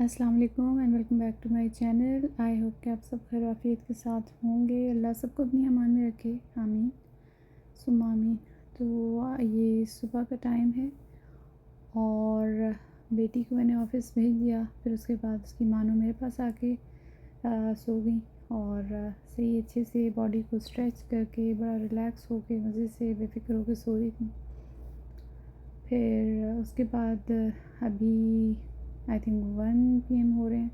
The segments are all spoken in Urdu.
السلام علیکم and welcome back to my channel. I hope کہ آپ سب خیر وافیت کے ساتھ ہوں گے. اللہ سب کو اپنی امان میں رکھے, آمین ثم آمین. تو یہ صبح کا ٹائم ہے اور بیٹی کو میں نے آفس بھیج دیا. پھر اس کے بعد اس کی مانو میرے پاس آ کے سو گئی اور صحیح اچھے سے باڈی کو اسٹریچ کر کے بڑا ریلیکس ہو کے مزے سے بے فکر ہو کے سو رہی تھی. پھر اس کے بعد ابھی آئی تھنک 1 PM ہو رہے ہیں,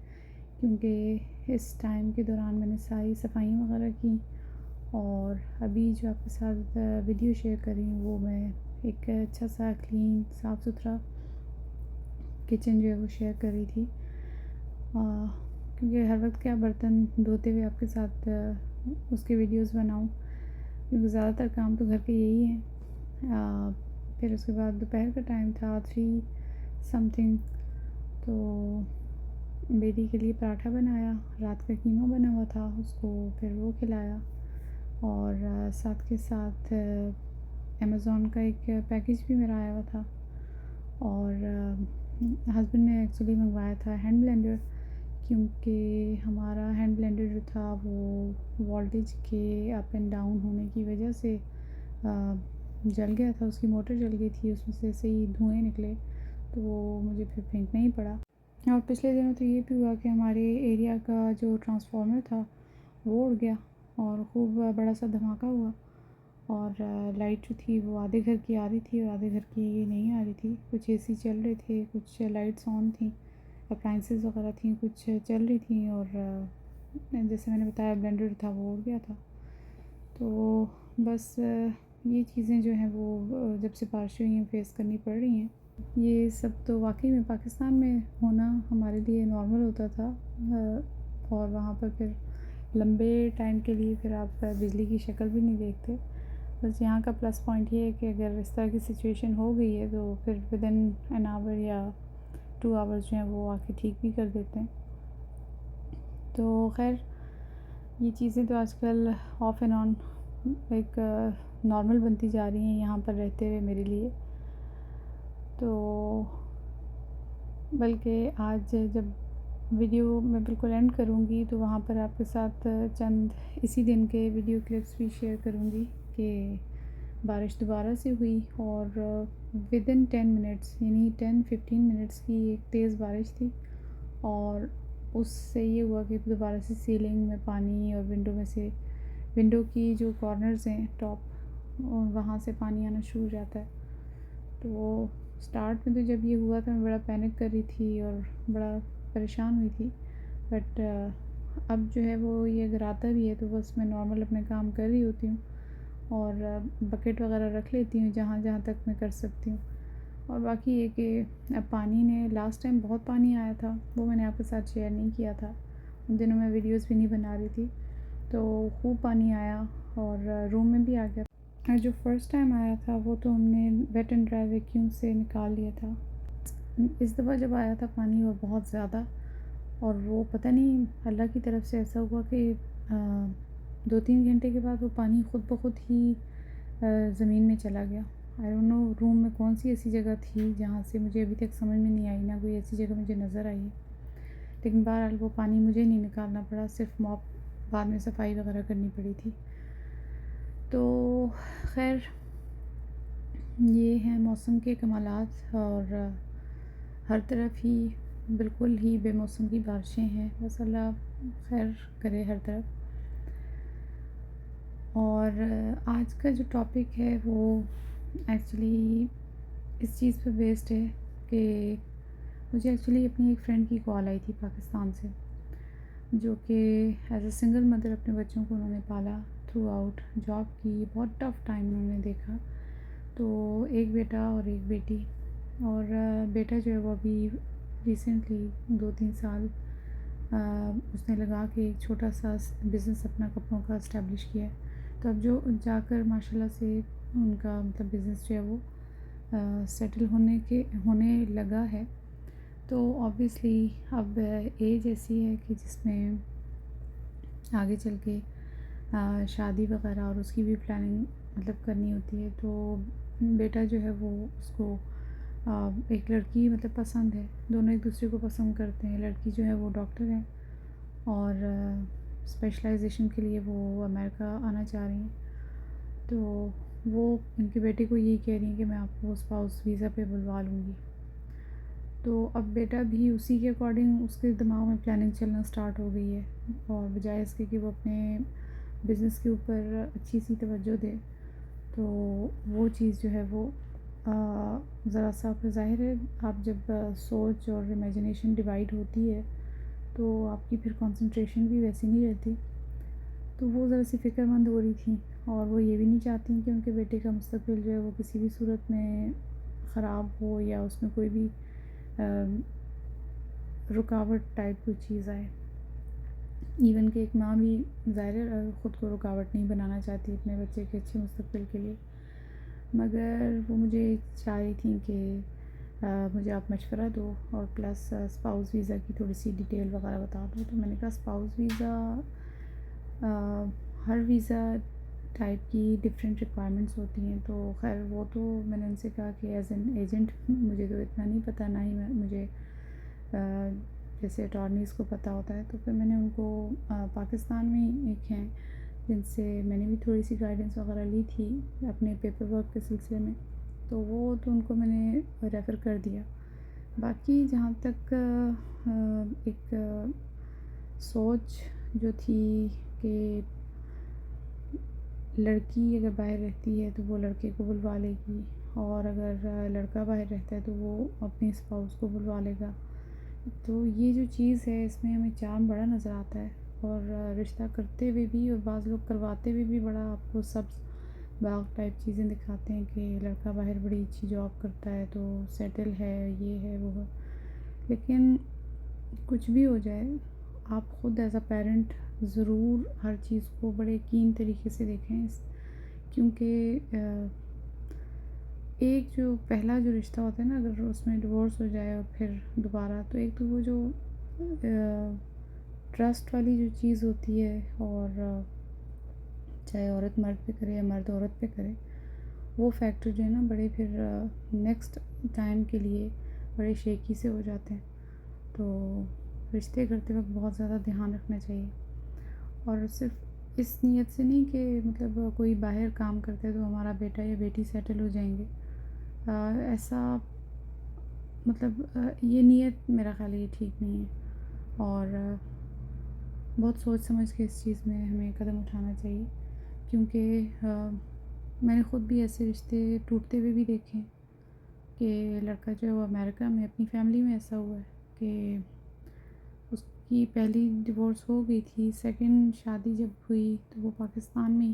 کیونکہ اس ٹائم کے دوران میں نے ساری صفائیاں وغیرہ کی. اور ابھی جو آپ کے ساتھ ویڈیو شیئر کر رہی ہوں وہ میں ایک اچھا سا کلین صاف ستھرا کچن جو ہے وہ شیئر کر رہی تھی, کیونکہ ہر وقت کیا برتن دھوتے ہوئے آپ کے ساتھ اس کے ویڈیوز بناؤں, کیونکہ زیادہ تر کام تو گھر کے یہی ہیں. پھر اس کے بعد دوپہر کا ٹائم تھا 3 سمتھنگ, تو بیٹی کے لیے پراٹھا بنایا, رات کا قیمہ بنا ہوا تھا اس کو پھر وہ کھلایا. اور ساتھ کے ساتھ امیزون کا ایک پیکیج بھی میرا آیا ہوا تھا, اور ہسبینڈ نے ایکچولی منگوایا تھا ہینڈ بلینڈر, کیونکہ ہمارا ہینڈ بلینڈر جو تھا وہ وولٹیج کے اپ اینڈ ڈاؤن ہونے کی وجہ سے جل گیا تھا. اس کی موٹر جل گئی تھی, اس میں سے صحیح دھوئیں نکلے, تو وہ مجھے پھر پھینکنا ہی پڑا. اور پچھلے دنوں تو یہ بھی ہوا کہ ہمارے ایریا کا جو ٹرانسفارمر تھا وہ اڑ گیا اور خوب بڑا سا دھماکہ ہوا, اور لائٹ جو تھی وہ آدھے گھر کی آ رہی تھی اور آدھے گھر کی نہیں آ رہی تھی. کچھ AC چل رہے تھے, کچھ لائٹس آن تھیں, اپلائنسز وغیرہ تھیں کچھ چل رہی تھیں, اور جیسے میں نے بتایا بلینڈر تھا وہ اڑ گیا تھا. تو بس یہ چیزیں جو ہیں وہ جب سے بارشیں ہوئی ہیں فیس کرنی پڑ رہی ہیں. یہ سب تو واقعی میں پاکستان میں ہونا ہمارے لیے نارمل ہوتا تھا, اور وہاں پر پھر لمبے ٹائم کے لیے پھر آپ بجلی کی شکل بھی نہیں دیکھتے. بس یہاں کا پلس پوائنٹ یہ ہے کہ اگر اس طرح کی سچویشن ہو گئی ہے تو پھر ودن این آور یا 2 آورز جو ہیں وہ آ کے ٹھیک بھی کر دیتے ہیں. تو خیر یہ چیزیں تو آج کل آف اینڈ آن ایک نارمل بنتی جا رہی ہیں یہاں پر رہتے ہوئے میرے لیے. تو بلکہ آج جب ویڈیو میں بالکل اینڈ کروں گی تو وہاں پر آپ کے ساتھ چند اسی دن کے ویڈیو کلپس بھی شیئر کروں گی کہ بارش دوبارہ سے ہوئی, اور ودن 10 منٹس یعنی 10-15 منٹس کی ایک تیز بارش تھی, اور اس سے یہ ہوا کہ دوبارہ سے سیلنگ میں پانی اور ونڈو کی جو کارنرز ہیں ٹاپ وہاں سے پانی آنا شروع ہو جاتا ہے. تو اسٹارٹ میں تو جب یہ ہوا تو میں بڑا پینک کر رہی تھی اور بڑا پریشان ہوئی تھی, بٹ اب جو ہے وہ یہ اگر آتا بھی ہے تو بس میں نارمل اپنے کام کر رہی ہوتی ہوں, اور بکیٹ وغیرہ رکھ لیتی ہوں جہاں جہاں تک میں کر سکتی ہوں. اور باقی یہ کہ اب پانی نے لاسٹ ٹائم بہت پانی آیا تھا, وہ میں نے آپ کے ساتھ شیئر نہیں کیا تھا, ان دنوں میں ویڈیوز بھی نہیں بنا رہی تھی, تو خوب پانی آیا اور روم میں بھی آ گیا. اور جو فرسٹ ٹائم آیا تھا وہ تو ہم نے ویٹ اینڈ ڈرائی ویکیوم سے نکال لیا تھا. اس دفعہ جب آیا تھا پانی وہ بہت زیادہ, اور وہ پتہ نہیں اللہ کی طرف سے ایسا ہوا کہ 2-3 گھنٹے کے بعد وہ پانی خود بخود ہی زمین میں چلا گیا. آئی ڈونٹ نو روم میں کون سی ایسی جگہ تھی جہاں سے مجھے ابھی تک سمجھ میں نہیں آئی, نہ کوئی ایسی جگہ مجھے نظر آئی ہے, لیکن بہرحال وہ پانی مجھے نہیں نکالنا پڑا, صرف موپ بعد میں صفائی وغیرہ کرنی پڑی تھی. تو خیر یہ ہیں موسم کے کمالات, اور ہر طرف ہی بالکل ہی بے موسم کی بارشیں ہیں, بس اللہ خیر کرے ہر طرف. اور آج کا جو ٹاپک ہے وہ ایکچولی اس چیز پہ بیسڈ ہے کہ مجھے ایکچولی اپنی ایک فرینڈ کی کال آئی تھی پاکستان سے, جو کہ ایز اے سنگل مدر اپنے بچوں کو انہوں نے پالا تھرو آؤٹ, جاب کی, بہت ٹف ٹائم انہوں نے دیکھا. تو ایک بیٹا اور ایک بیٹی, اور بیٹا جو ہے وہ ابھی ریسنٹلی 2-3 سال اس نے لگا کے ایک چھوٹا سا بزنس اپنا کپڑوں کا اسٹیبلش کیا ہے. تو اب جو جا کر ماشاء اللہ سے ان کا مطلب بزنس جو ہے وہ سیٹل ہونے لگا ہے. تو آبویسلی اب ایج ایسی ہے کہ جس میں آگے چل کے شادی وغیرہ اور اس کی بھی پلاننگ مطلب کرنی ہوتی ہے. تو بیٹا جو ہے وہ اس کو ایک لڑکی مطلب پسند ہے، دونوں ایک دوسرے کو پسند کرتے ہیں. لڑکی جو ہے وہ ڈاکٹر ہے اور اسپیشلائزیشن کے لیے وہ امریکہ آنا چاہ رہی ہیں. تو وہ ان کے بیٹے کو یہی کہہ رہی ہیں کہ میں آپ کو اسپاؤس ویزا پہ بلوا لوں گی. تو اب بیٹا بھی اسی کے اکارڈنگ اس کے دماغ میں پلاننگ چلنا سٹارٹ ہو گئی ہے، اور بجائے اس کے کہ وہ اپنے بزنس کے اوپر اچھی سی توجہ دے تو وہ چیز جو ہے وہ ذرا سا پھر ظاہر ہے آپ جب سوچ اور امیجنیشن ڈیوائڈ ہوتی ہے تو آپ کی پھر کنسنٹریشن بھی ویسی نہیں رہتی. تو وہ ذرا سی فکر مند ہو رہی تھیں، اور وہ یہ بھی نہیں چاہتی کہ ان کے بیٹے کا مستقبل جو ہے وہ کسی بھی صورت میں خراب ہو یا اس میں کوئی بھی رکاوٹ ٹائپ کوئی چیز آئے. ایون کہ ایک ماں بھی ظاہر خود کو رکاوٹ نہیں بنانا چاہتی اپنے بچے کے اچھے مستقبل کے لیے. مگر وہ مجھے چاہ رہی تھیں کہ مجھے آپ مشورہ دو اور پلس اسپاؤس ویزا کی تھوڑی سی ڈیٹیل وغیرہ بتا دو. تو میں نے کہا اسپاؤس ویزا ہر ویزا ٹائپ کی ڈفرینٹ ریکوائرمنٹس ہوتی ہیں. تو خیر وہ تو میں نے ان سے کہا کہ ایز این ایجنٹ مجھے تو اتنا نہیں پتہ، نہ ہی مجھے جیسے اٹارنیز کو پتہ ہوتا ہے. تو پھر میں نے ان کو پاکستان میں ایک ہیں جن سے میں نے بھی تھوڑی سی گائیڈنس وغیرہ لی تھی اپنے پیپر ورک کے سلسلے میں، تو وہ تو ان کو میں نے ریفر کر دیا. باقی جہاں تک ایک سوچ جو تھی کہ لڑکی اگر باہر رہتی ہے تو وہ لڑکے کو بلوا لے گی، اور اگر لڑکا باہر رہتا ہے تو وہ اپنے اسپاؤس کو بلوا لے گا. تو یہ جو چیز ہے اس میں ہمیں چارم بڑا نظر آتا ہے، اور رشتہ کرتے ہوئے بھی اور بعض لوگ کرواتے ہوئے بھی بڑا آپ کو سبز باغ ٹائپ چیزیں دکھاتے ہیں کہ لڑکا باہر بڑی اچھی جاب کرتا ہے تو سیٹل ہے، یہ ہے وہ ہے. لیکن کچھ بھی ہو جائے آپ خود ایز اے پیرنٹ ضرور ہر چیز کو بڑے کین طریقے سے دیکھیں، کیونکہ ایک جو پہلا جو رشتہ ہوتا ہے نا، اگر اس میں ڈیورس ہو جائے اور پھر دوبارہ، تو ایک تو وہ جو ٹرسٹ والی جو چیز ہوتی ہے، اور چاہے عورت مرد پہ کرے یا مرد عورت پہ کرے، وہ فیکٹر جو ہے نا بڑے پھر نیکسٹ ٹائم کے لیے بڑے شیکی سے ہو جاتے ہیں. تو رشتے کرتے وقت بہت زیادہ دھیان رکھنا چاہیے، اور صرف اس نیت سے نہیں کہ مطلب کوئی باہر کام کرتا ہے تو ہمارا بیٹا یا بیٹی سیٹل ہو جائیں گے. ایسا مطلب یہ نیت میرا خیال ہے یہ ٹھیک نہیں ہے، اور بہت سوچ سمجھ کے اس چیز میں ہمیں قدم اٹھانا چاہیے. کیونکہ میں نے خود بھی ایسے رشتے ٹوٹتے ہوئے بھی دیکھے کہ لڑکا جو ہے وہ امریکہ میں اپنی فیملی میں ایسا ہوا ہے کہ اس کی پہلی ڈیورس ہو گئی تھی، سیکنڈ شادی جب ہوئی تو وہ پاکستان میں ہی،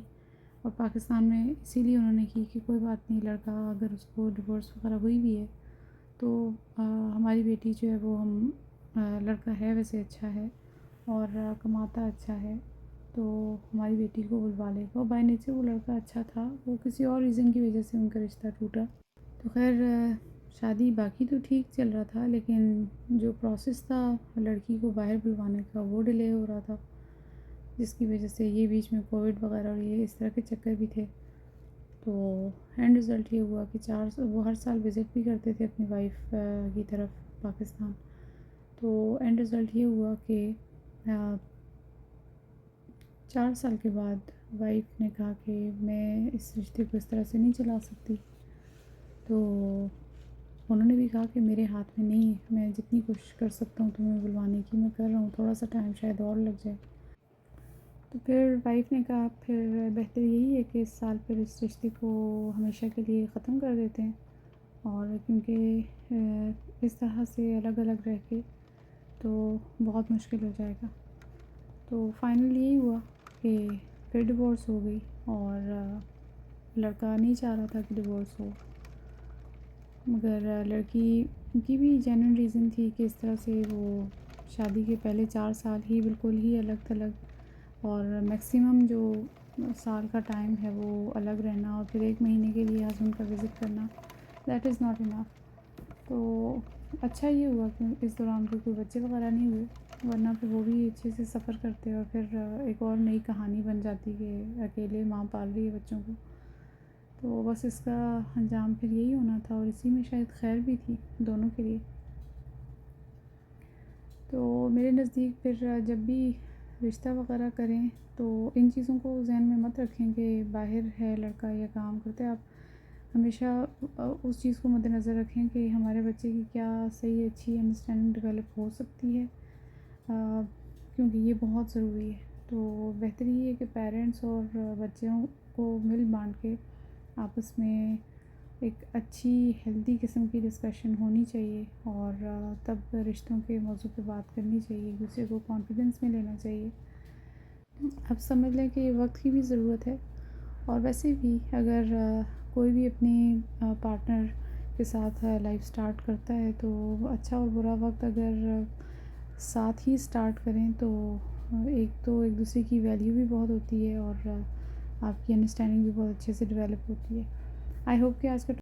اور پاکستان میں اسی لیے انہوں نے کی کہ کوئی بات نہیں، لڑکا اگر اس کو ڈیورس وغیرہ ہوئی بھی ہے تو ہماری بیٹی جو ہے وہ لڑکا ہے ویسے اچھا ہے اور کماتا اچھا ہے تو ہماری بیٹی کو بلوا لے گا. اور بائی نیچر وہ لڑکا اچھا تھا، وہ کسی اور ریزن کی وجہ سے ان کا رشتہ ٹوٹا. تو خیر شادی باقی تو ٹھیک چل رہا تھا، لیکن جو پروسیس تھا لڑکی کو باہر بلوانے کا وہ ڈیلے ہو رہا تھا، جس کی وجہ سے یہ بیچ میں کووڈ وغیرہ اور یہ اس طرح کے چکر بھی تھے. تو اینڈ رزلٹ یہ ہوا کہ وہ ہر سال وزٹ بھی کرتے تھے اپنی وائف کی طرف پاکستان. تو اینڈ رزلٹ یہ ہوا کہ 4 سال کے بعد وائف نے کہا کہ میں اس رشتے کو اس طرح سے نہیں چلا سکتی. تو انہوں نے بھی کہا کہ میرے ہاتھ میں نہیں ہے، میں جتنی کوشش کر سکتا ہوں تمہیں بلوانے کی میں کر رہا ہوں، تھوڑا سا ٹائم شاید اور لگ جائے. تو پھر وائف نے کہا پھر بہتر یہی ہے کہ اس سال پھر اس رشتے کو ہمیشہ کے لیے ختم کر دیتے ہیں، اور کیونکہ اس طرح سے الگ الگ رہ کے تو بہت مشکل ہو جائے گا. تو فائنل یہی ہوا کہ پھر ڈیورس ہو گئی، اور لڑکا نہیں چاہ رہا تھا کہ ڈیورس ہو، مگر لڑکی کی بھی جینوئن ریزن تھی کہ اس طرح سے وہ شادی کے پہلے 4 سال ہی بالکل ہی الگ تھلگ، اور میکسیمم جو سال کا ٹائم ہے وہ الگ رہنا، اور پھر 1 مہینے کے لیے ہسبینڈ کا وزٹ کرنا، دیٹ از ناٹ انف. تو اچھا یہ ہوا کہ اس دوران کوئی بچے وغیرہ نہیں ہوئے، ورنہ پھر وہ بھی اچھے سے سفر کرتے اور پھر ایک اور نئی کہانی بن جاتی کہ اکیلے ماں پال رہی ہے بچوں کو. تو بس اس کا انجام پھر یہی ہونا تھا، اور اسی میں شاید خیر بھی تھی دونوں کے لیے۔ تو میرے نزدیک پھر جب بھی رشتہ وغیرہ کریں تو ان چیزوں کو ذہن میں مت رکھیں کہ باہر ہے لڑکا یا کام کرتا ہے۔ آپ ہمیشہ اس چیز کو مد نظر رکھیں کہ ہمارے بچے کی کیا صحیح اچھی انڈرسٹینڈنگ ڈیولپ ہو سکتی ہے، کیونکہ یہ بہت ضروری ہے۔ تو بہتر یہ ہے کہ پیرنٹس اور بچوں کو مل بانٹ کے آپس میں ایک اچھی ہیلدی قسم کی ڈسکشن ہونی چاہیے، اور تب رشتوں کے موضوع پہ بات کرنی چاہیے، ایک دوسرے کو کانفیڈنس میں لینا چاہیے۔ اب سمجھ لیں کہ وقت کی بھی ضرورت ہے، اور ویسے بھی اگر کوئی بھی اپنی پارٹنر کے ساتھ لائف سٹارٹ کرتا ہے تو اچھا اور برا وقت اگر ساتھ ہی سٹارٹ کریں تو ایک دوسرے کی ویلیو بھی بہت ہوتی ہے، اور آپ کی انڈرسٹینڈنگ بھی بہت اچھے سے ڈیولپ ہوتی ہے۔ آئی ہوپ کہ آج کا